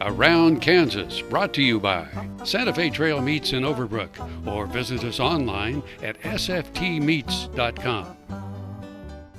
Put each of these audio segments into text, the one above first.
Around Kansas, brought to you by Santa Fe Trail Meats in Overbrook, or visit us online at sftmeats.com.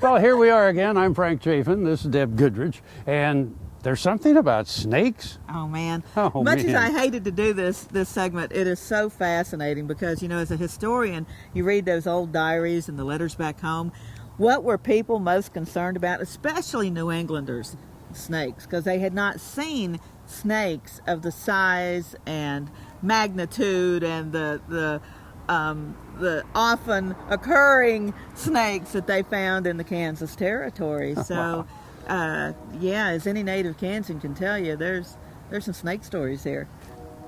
Well, here we are again. I'm Frank Chafin. This is Deb Goodrich. And there's something about snakes. Oh, man. Much as I hated to do this segment, it is so fascinating because, as a historian, you read those old diaries and the letters back home. What were people most concerned about, especially New Englanders? Snakes, because they had not seen snakes of the size and magnitude and the often occurring snakes that they found in the Kansas territory. So, as any native Kansan can tell you, there's some snake stories here.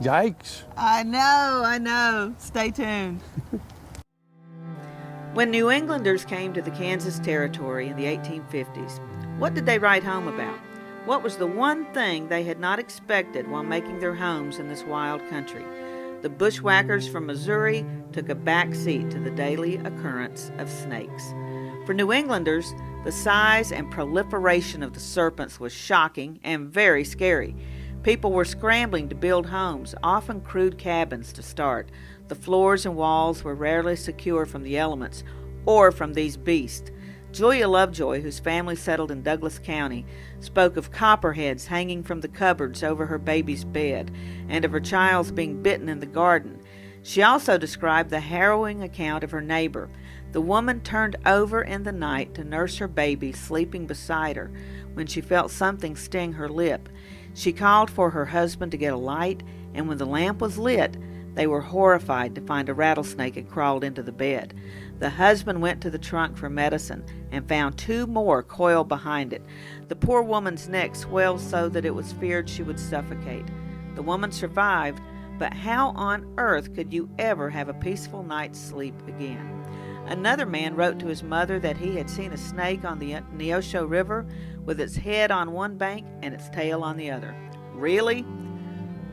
Yikes. I know. Stay tuned. When New Englanders came to the Kansas territory in the 1850s, what did they write home about? What was the one thing they had not expected while making their homes in this wild country? The bushwhackers from Missouri took a back seat to the daily occurrence of snakes. For New Englanders, the size and proliferation of the serpents was shocking and very scary. People were scrambling to build homes, often crude cabins to start. The floors and walls were rarely secure from the elements or from these beasts. Julia Lovejoy, whose family settled in Douglas County, spoke of copperheads hanging from the cupboards over her baby's bed and of her child's being bitten in the garden. She also described the harrowing account of her neighbor. The woman turned over in the night to nurse her baby sleeping beside her when she felt something sting her lip. She called for her husband to get a light, and when the lamp was lit, they were horrified to find a rattlesnake had crawled into the bed. The husband went to the trunk for medicine and found 2 more coiled behind it. The poor woman's neck swelled so that it was feared she would suffocate. The woman survived, but how on earth could you ever have a peaceful night's sleep again? Another man wrote to his mother that he had seen a snake on the Neosho River with its head on one bank and its tail on the other. Really?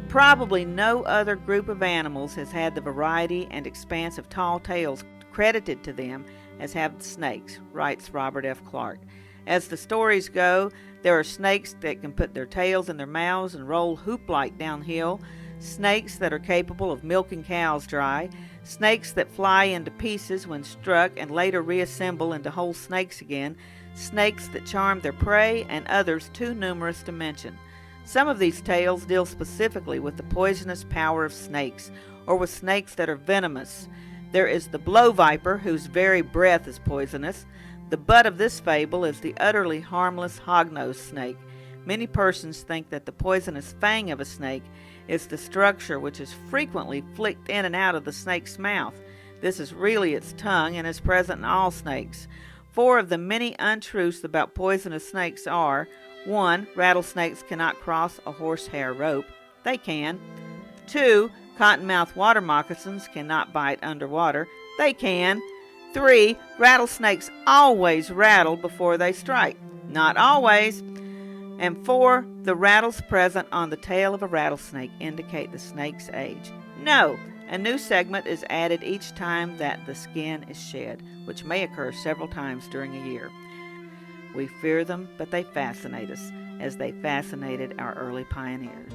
Probably no other group of animals has had the variety and expanse of tall tails credited to them as have the snakes, writes Robert F. Clarke. As the stories go, there are snakes that can put their tails in their mouths and roll hoop-like downhill, snakes that are capable of milking cows dry, snakes that fly into pieces when struck and later reassemble into whole snakes again, snakes that charm their prey, and others too numerous to mention. Some of these tales deal specifically with the poisonous power of snakes, or with snakes that are venomous. There is the blow viper, whose very breath is poisonous. The butt of this fable is the utterly harmless hognosed snake. Many persons think that the poisonous fang of a snake is the structure which is frequently flicked in and out of the snake's mouth. This is really its tongue and is present in all snakes. 4 of the many untruths about poisonous snakes are: 1. Rattlesnakes cannot cross a horsehair rope. They can. 2. Cottonmouth water moccasins cannot bite underwater. They can. 3. Rattlesnakes always rattle before they strike. Not always. And 4. The rattles present on the tail of a rattlesnake indicate the snake's age. No, a new segment is added each time that the skin is shed, which may occur several times during a year. We fear them, but they fascinate us, as they fascinated our early pioneers.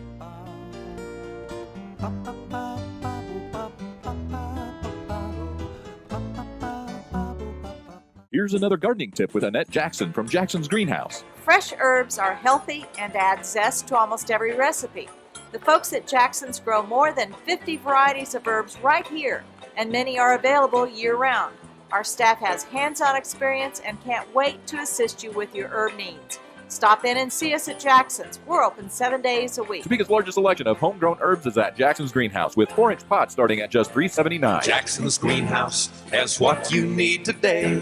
Here's another gardening tip with Annette Jackson from Jackson's Greenhouse. Fresh herbs are healthy and add zest to almost every recipe. The folks at Jackson's grow more than 50 varieties of herbs right here, and many are available year-round. Our staff has hands-on experience and can't wait to assist you with your herb needs. Stop in and see us at Jackson's. We're open 7 days a week. Topeka's largest selection of homegrown herbs is at Jackson's Greenhouse, with 4-inch pots starting at just $3.79. Jackson's Greenhouse has what you need today.